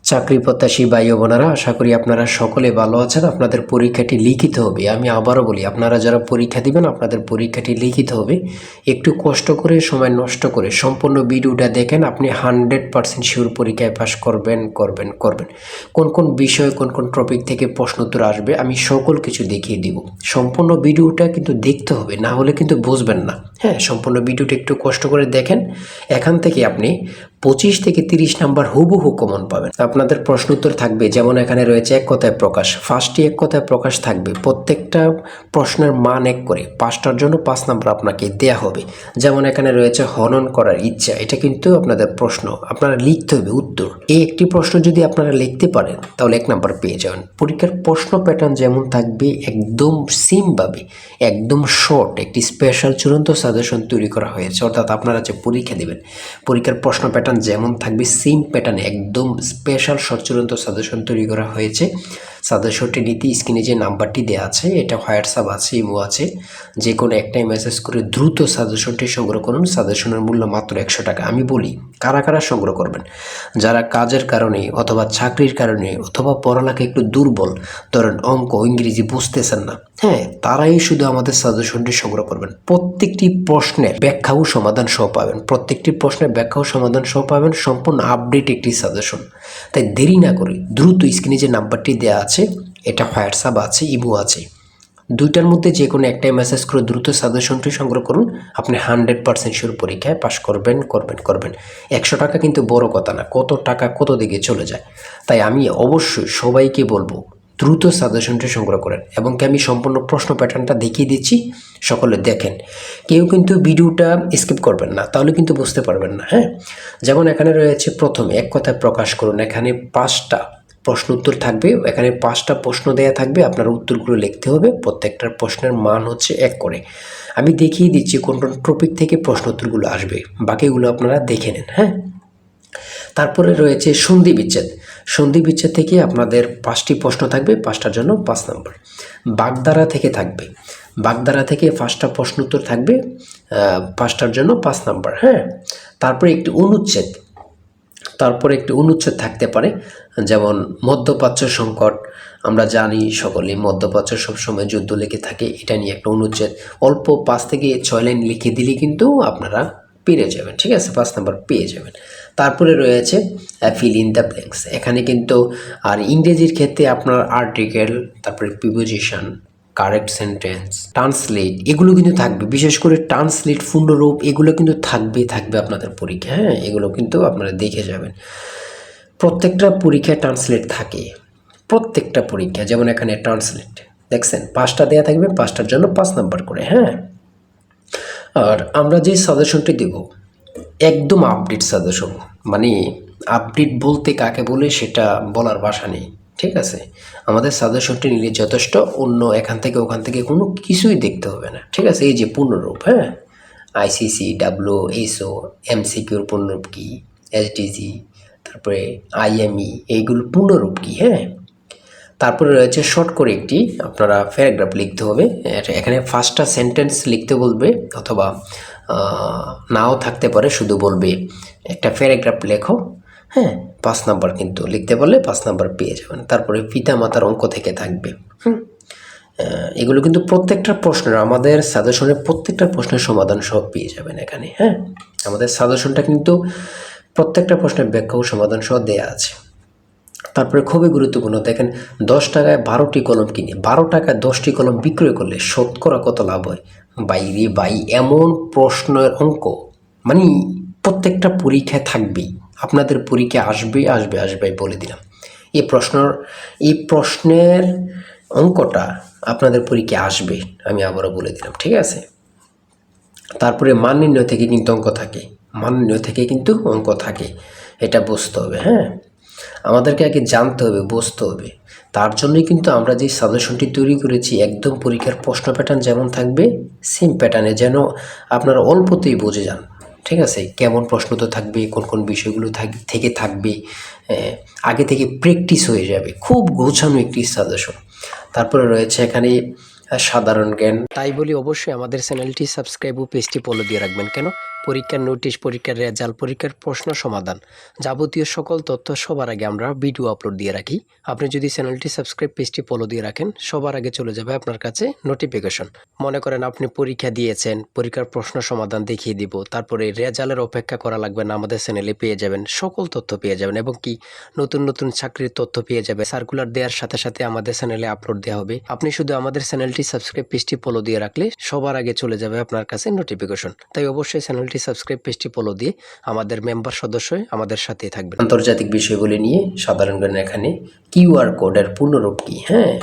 চাকরি প্রত্যাশী ভাই ও বোনেরা, আশা করি আপনারা সকলে ভালো আছেন। আপনাদের পরীক্ষাটি লিখিত হবে। আমি আবারও বলি, আপনারা যারা পরীক্ষা দিবেন আপনাদের পরীক্ষাটি লিখিত হবে। একটু কষ্ট করে, সময় নষ্ট করে সম্পূর্ণ ভিডিওটা দেখেন, আপনি 100% শিওর পরীক্ষায় পাস করবেন। কোন কোন বিষয়, কোন কোন টপিক থেকে প্রশ্ন উত্তর আসবে আমি সকল কিছু দেখিয়ে দিব। সম্পূর্ণ ভিডিওটা কিন্তু দেখতে হবে, না হলে কিন্তু বুঝবেন না। হ্যাঁ, সম্পূর্ণ ভিডিওটা একটু কষ্ট করে দেখেন। এখান থেকে আপনি 25 থেকে 30 নাম্বার হুবহু কমন পাবেন। আপনাদের প্রশ্ন উত্তর থাকবে, যেমন এখানে রয়েছে এক কথায় প্রকাশ। ফার্স্টে এক কথায় প্রকাশ থাকবে, প্রত্যেকটা প্রশ্নের মান 1 করে, 5টার জন্য 5 নাম্বার আপনাকে দেয়া হবে। যেমন এখানে রয়েছে হনন করার ইচ্ছা, এটা কিন্তু আপনাদের প্রশ্ন, আপনারা লিখতে হবে উত্তর। এই একটি প্রশ্ন যদি আপনারা লিখতে পারেন তাহলে 1 নাম্বার পেয়ে যাবেন। পরীক্ষার প্রশ্ন প্যাটার্ন যেমন থাকবে একদম সিমভাবে, একদম শর্ট একটি স্পেশাল চূড়ান্ত সাজেশন তৈরি করা হয়েছে। অর্থাৎ আপনারা যে পরীক্ষা দেবেন, পরীক্ষার প্রশ্ন প্যাটার্ন যেমন থাকবে সেম প্যাটার্নে একদম স্পেশাল শর্ট চূড়ান্ত সাজেশন তৈরি করা হয়েছে। সাজেশনটি নিতে স্ক্রিনে যে নাম্বারটি দেওয়া আছে, এটা হোয়াটসঅ্যাপ আছে, ইমো আছে, যে কোনো একটাই মেসেজ করে দ্রুত সাজেশনটি সংগ্রহ করুন। সাজেশনের মূল্য মাত্র 100 টাকা। আমি বলি, কারা কারা সংগ্রহ করবেন? যারা কাজের কারণে অথবা চাকরির কারণে অথবা পড়ালেখা একটু দুর্বল, ধরেন অঙ্ক ইংরেজি বুঝতেছেন না, হ্যাঁ, তারাই শুধু আমাদের সাজেশনটি সংগ্রহ করবেন। প্রত্যেকটি প্রশ্নের ব্যাখ্যা ও সমাধান সহ পাবেন, প্রত্যেকটি প্রশ্নের ব্যাখ্যা ও সমাধান সহ পাবেন, সম্পূর্ণ আপডেট একটি সাজেশন। তাই দেরি না করে দ্রুত স্ক্রিনে যে নাম্বারটি দেওয়া আছে, এটা হোয়াটসঅ্যাপ আছে, ইমো আছে, দুইটার মধ্যে যে কোনো একটাই মেসেজ করে দ্রুত সাজেশনটি সংগ্রহ করুন। আপনি 100% শিওর পরীক্ষায় পাশ করবেন। 100 টাকা কিন্তু বড় কথা না, কত টাকা কত দিকে চলে যায়। তাই আমি অবশ্যই সবাইকে বলবো, দ্রুত সাজেশনটি সংগ্রহ করেন। এবং আমি সম্পূর্ণ প্রশ্ন প্যাটার্নটা দেখিয়ে দিচ্ছি, সকলে দেখেন। কেউ কিন্তু ভিডিওটা স্কিপ করবেন না, তাহলে কিন্তু বুঝতে পারবেন না। হ্যাঁ, যেমন এখানে রয়েছে প্রথমে এক কথায় প্রকাশ করুন। এখানে 5টা প্রশ্ন উত্তর থাকবে, এখানে 5টা প্রশ্ন দেয়া থাকবে, আপনার উত্তরগুলো লিখতে হবে। প্রত্যেকটার প্রশ্নের মান হচ্ছে 1 করে। আমি দেখিয়ে দিচ্ছি কোন কোন টপিক থেকে প্রশ্ন উত্তরগুলো আসবে, বাকিগুলো আপনারা দেখে নেন। হ্যাঁ, তারপরে রয়েছে সন্ধি বিচ্ছেদ। সন্ধি বিচ্ছেদ থেকে আপনাদের 5টি প্রশ্ন থাকবে, 5টার জন্য 5 নাম্বার। বাগধারা থেকে থাকবে, বাগধারা থেকে 5টা প্রশ্ন উত্তর থাকবে, 5টার জন্য 5 নাম্বার। হ্যাঁ, তারপরে একটি অনুচ্ছেদ, থাকতে পারে, যেমন মধ্যপ্রাচ্য সংকট। আমরা জানি সকলে মধ্যপ্রাচ্য সবসময় যুদ্ধ লেগে থাকে, এটা নিয়ে একটা অনুচ্ছেদ অল্প 5 থেকে 6 লাইন লিখে দিলে কিন্তু আপনারা পেরে যাবেন। ঠিক আছে, 5 নাম্বার পেয়ে যাবেন। তারপরে রয়েছে ফিল ইন দ্য ব্ল্যাঙ্কস। এখানে কিন্তু আর ইংরেজির ক্ষেত্রে আপনার আর্টিকেল, তারপরে প্রিপোজিশন, কারেক্ট সেন্টেন্স, ট্রান্সলেট, এগুলো কিন্তু থাকবে। বিশেষ করে ট্রান্সলেট, পূর্ণরূপ, এগুলো কিন্তু থাকবে আপনাদের পরীক্ষা। হ্যাঁ, এগুলো কিন্তু আপনারা দেখে যাবেন। প্রত্যেকটা পরীক্ষায় ট্রান্সলেট থাকে, প্রত্যেকটা পরীক্ষা। যেমন এখানে ট্রান্সলেট দেখছেন, 5টা দেওয়া থাকবে, 5টার জন্য 5 নাম্বার করে। হ্যাঁ, আর আমরা যে সাজেশনটি দেব একদম আপডেট সাজেশন। মানে আপডেট বলতে কাকে বলে সেটা বলার ভাষা নেই। ঠিক আছে, আমাদের সাজেশনটি নিলে যথেষ্ট, অন্য এখান থেকে ওখান থেকে কোনো কিছুই দেখতে হবে না। ঠিক আছে, এই যে পূর্ণরূপ, হ্যাঁ, আইসিসি, ডাব্লিউএসও, এমসিকিউর পূর্ণরূপ কী, এসডিজি, তারপরে আইএমই, এইগুলো পূর্ণরূপ কী। হ্যাঁ, তারপরে রয়েছে শর্ট করে একটি আপনারা প্যারাগ্রাফ লিখতে হবে। এখানে 5টা সেন্টেন্স লিখতে বলবে, অথবা নাও থাকতে পারে, শুধু বলবে একটা প্যারাগ্রাফ লেখো। হ্যাঁ, 5 নাম্বার কিন্তু লিখতে বললে 5 নাম্বার পেয়ে যাবেন। তারপরে পিতা মাতার অঙ্ক থেকে থাকবে। এগুলো কিন্তু প্রত্যেকটা প্রশ্নের, আমাদের সাজেশনের প্রত্যেকটা প্রশ্নের সমাধান সব পেয়ে যাবেন এখানে। হ্যাঁ, আমাদের সাজেশনটা কিন্তু প্রত্যেকটা প্রশ্নের ব্যাখ্যা ও সমাধান সহ দেয়া আছে। তারপরে খুবই গুরুত্বপূর্ণ, দেখেন 10 টাকায় 12টি কলম কিনে 12 টাকায় 10টি কলম বিক্রয় করলে শতকরা কত লাভ হয়? ভাই, এমন প্রশ্নের অঙ্ক মানে প্রত্যেকটা পরীক্ষায় থাকবেই, আপনাদের পরীক্ষা আসবে বলে দিলাম। এই প্রশ্নের অঙ্কটা আপনাদের পরীক্ষায় আসবে, আমি আবারও বলে দিলাম। ঠিক আছে, তারপরে মান নির্ণয় থেকে কিন্তু অঙ্ক থাকে, এটা বুঝতে হবে। হ্যাঁ, আমাদেরকে আগে জানতে হবে, বুঝতে হবে। তার জন্যই কিন্তু আমরা যে সাজেশনটি তৈরি করেছি, একদম পরীক্ষার প্রশ্ন প্যাটার্ন যেমন থাকবে সেম প্যাটার্নে, যেন আপনারা অল্পতেই বুঝে যান। ঠিক আছে, কেমন প্রশ্ন তো থাকবে, কোন কোন বিষয়গুলো থেকে থাকবে, আগে থেকে প্র্যাকটিস হয়ে যাবে। খুব গোছানো একটি সাজেশন। তারপরে রয়েছে এখানে সাধারণ জ্ঞান। তাই বলি, অবশ্যই আমাদের চ্যানেলটি সাবস্ক্রাইব ও পেজটি ফলো দিয়ে রাখবেন। কেন? পরীক্ষার নোটিশ, পরীক্ষার রেজাল্ট, পরীক্ষার প্রশ্ন সমাধান, যাবতীয় সকল তথ্য সবার আগে আমরা ভিডিও আপলোড দিয়ে রাখি। আপনি যদি চ্যানেলটি সাবস্ক্রাইব, পেজটি ফলো দিয়ে রাখেন, সবার আগে চলে যাবে আপনার কাছে নোটিফিকেশন। মনে করেন আপনি পরীক্ষা দিয়েছেন, পরীক্ষার প্রশ্ন সমাধান দেখিয়ে দিব, তারপরে রেজাল্টের অপেক্ষা করা লাগবে না, আমাদের চ্যানেলে পেয়ে যাবেন, সকল তথ্য পেয়ে যাবেন এবং কি নতুন নতুন চাকরির তথ্য পেয়ে যাবে। সার্কুলার দেওয়ার সাথে সাথে আমাদের চ্যানেলে আপলোড দেওয়া হবে। আপনি শুধু আমাদের চ্যানেলটি সাবস্ক্রাইব, পেজটি ফলো দিয়ে রাখলে সবার আগে চলে যাবে আপনার কাছে নোটিফিকেশন। তাই অবশ্যই চ্যানেলটি সাবস্ক্রাইব, পেজটি ফলো দিয়ে আমাদের মেম্বার সদস্য আমাদের সাথে থাকবেন। আন্তর্জাতিক বিষয়গুলি নিয়ে সাধারণ জ্ঞান, এখানে কিউআর কোডের পূর্ণরূপ কি, হ্যাঁ,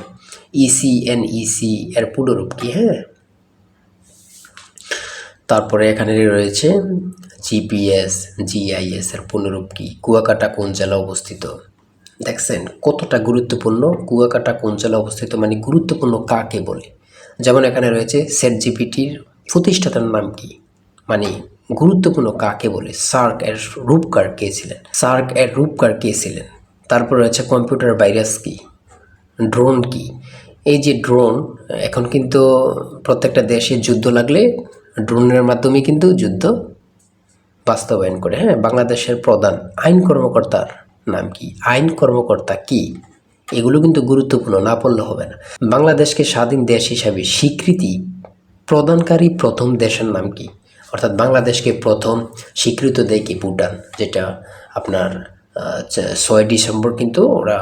ইসিএনইসি এর পূর্ণরূপ কি, হ্যাঁ, তারপরে এখানে রয়েছে জিপিএস, জিআইএস এর পূর্ণরূপ কি, কুয়াকাটা কোন জেলা অবস্থিত। দেখছেন কতটা গুরুত্বপূর্ণ, কুয়াকাটা কোন জেলা অবস্থিত মানে গুরুত্বপূর্ণ কাকে বলে। যেমন এখানে রয়েছে চ্যাটজিপিটির প্রতিষ্ঠাতার নাম কি, মানে গুরুত্বপূর্ণ কাকে বলে। সার্ক এর রূপকার কে ছিলেন, সার্ক এর রূপকার কে ছিলেন। তারপর রয়েছে কম্পিউটার ভাইরাস কি, ড্রোন কি। এই যে ড্রোন, এখন কিন্তু প্রত্যেকটা দেশে যুদ্ধ লাগলে ড্রোনের মাধ্যমে কিন্তু যুদ্ধ বাস্তবায়ন করে। হ্যাঁ, বাংলাদেশের প্রধান আইন কর্মকর্তার নাম কি, আইন কর্মকর্তা কি, এগুলো কিন্তু গুরুত্বপূর্ণ, না পড়লে হবে না। বাংলাদেশকে স্বাধীন দেশ হিসাবে স্বীকৃতি প্রদানকারী প্রথম দেশের নাম কি, অর্থাৎ বাংলাদেশকে প্রথম স্বীকৃত দেয় কি, ভুটান, যেটা আপনার 6 ডিসেম্বর কিন্তু ওরা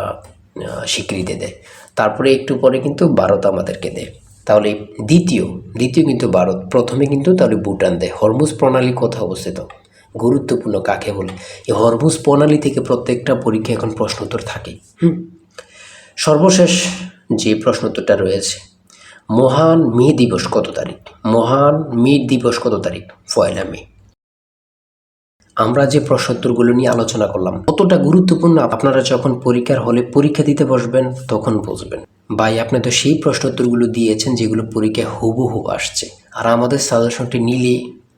স্বীকৃতি দেয়। তারপরে একটু পরে কিন্তু ভারত আমাদেরকে দেয়। তাহলে দ্বিতীয় কিন্তু ভারত, প্রথমে কিন্তু তাহলে ভুটান দেয়। হরমুজ প্রণালী কোথায় অবস্থিত, গুরুত্বপূর্ণ কাকে বলে। এই হরমুজ প্রণালী থেকে প্রত্যেকটা পরীক্ষা এখন প্রশ্নোত্তর থাকে। সর্বশেষ যে প্রশ্নোত্তরটা রয়েছে, মহান মে দিবস কত তারিখ, মহান মে দিবস কত তারিখ, 1 মে। আমরা যে প্রশ্নোত্তরগুলো নিয়ে আলোচনা করলাম কতটা গুরুত্বপূর্ণ, আপনারা যখন পরীক্ষার হলে পরীক্ষা দিতে বসবেন তখন বুঝবেন। ভাই, আপনি তো সেই প্রশ্নোত্তরগুলো দিয়েছেন যেগুলো পরীক্ষায় হুবহু আসছে। আর আমাদের সাজেশনটি নিলে,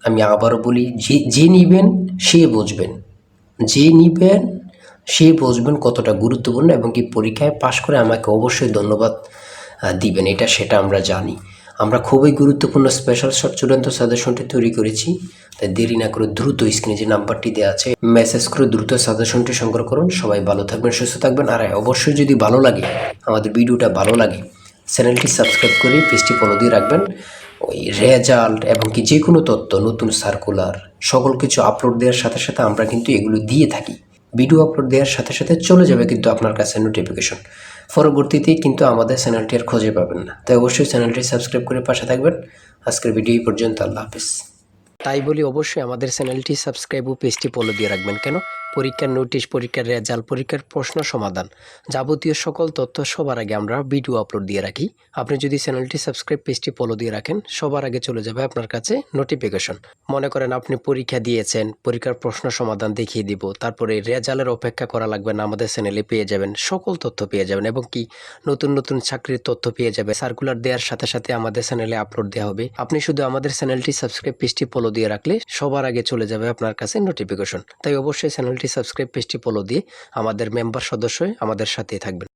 আমি আবারও বলি, যে নিবেন সে বুঝবেন, যে নিবেন সে বুঝবেন কতটা গুরুত্বপূর্ণ, এবং কি পরীক্ষায় পাশ করে আমাকে অবশ্যই ধন্যবাদ দিবেন, সেটা আমরা জানি। আমরা খুবই গুরুত্বপূর্ণ স্পেশাল শর্ট চূড়ান্ত সাজেশনটি তৈরি করেছি। তাই দেরি না করে দ্রুত স্ক্রিনে যে নাম্বারটি দেওয়া আছে মেসেজ করে দ্রুত সাজেশনটি সংগ্রহ করুন। সবাই ভালো থাকবেন, সুস্থ থাকবেন। আর অবশ্যই যদি ভালো লাগে, আমাদের ভিডিওটা ভালো লাগে, চ্যানেলটি সাবস্ক্রাইব করে পেজটি ফলো দিয়ে রাখবেন। ওই রেজাল্ট এবং কি যে কোনো তথ্য, নতুন সার্কুলার, সকল কিছু আপলোড দেওয়ার সাথে সাথে আমরা কিন্তু এগুলো দিয়ে থাকি। ভিডিও আপলোড দেওয়ার সাথে সাথে চলে যাবে কিন্তু আপনার কাছে নোটিফিকেশন। পরবর্তীতে কিন্তু আমাদের চ্যানেলটি আর খুঁজে পাবেন না। তাই অবশ্যই চ্যানেলটি সাবস্ক্রাইব করে পাশে থাকবেন। আজকের ভিডিও এই পর্যন্ত, আল্লাহ হাফেজ। তাই বলি অবশ্যই আমাদের চ্যানেলটি সাবস্ক্রাইব ও পেজটি ফলো দিয়ে রাখবেন। কেন, পরীক্ষার নোটিশ, পরীক্ষার রেজাল্ট, পরীক্ষার প্রশ্ন সমাধান, যাবতীয় সকল তথ্য সবার আগে আমরা ভিডিও আপলোড দিয়ে রাখি। আপনি যদি চ্যানেলটি সাবস্ক্রাইব, পেজটি ফলো দিয়ে রাখেন, সবার আগে চলে যাবে আপনার কাছে নোটিফিকেশন। মনে করেন আপনি পরীক্ষা দিয়েছেন, পরীক্ষার প্রশ্ন সমাধান দেখিয়ে দিব, তারপরে রেজাল্টের অপেক্ষা করা লাগবে না, আমাদের চ্যানেলে পেয়ে যাবেন, সকল তথ্য পেয়ে যাবেন এবং কি নতুন নতুন চাকরির তথ্য পেয়ে যাবে। সার্কুলার দেওয়ার সাথে সাথে আমাদের চ্যানেলে আপলোড দেওয়া হবে। আপনি শুধু আমাদের চ্যানেলটি সাবস্ক্রাইব, পেজটি ফলো দিয়ে রাখলে সবার আগে চলে যাবে আপনার কাছে নোটিফিকেশন। তাই অবশ্যই চ্যানেলটি সাবস্ক্রাইব, পেজটি ফলো দিয়ে আমাদের মেম্বার সদস্য আমাদের সাথে থাকবেন।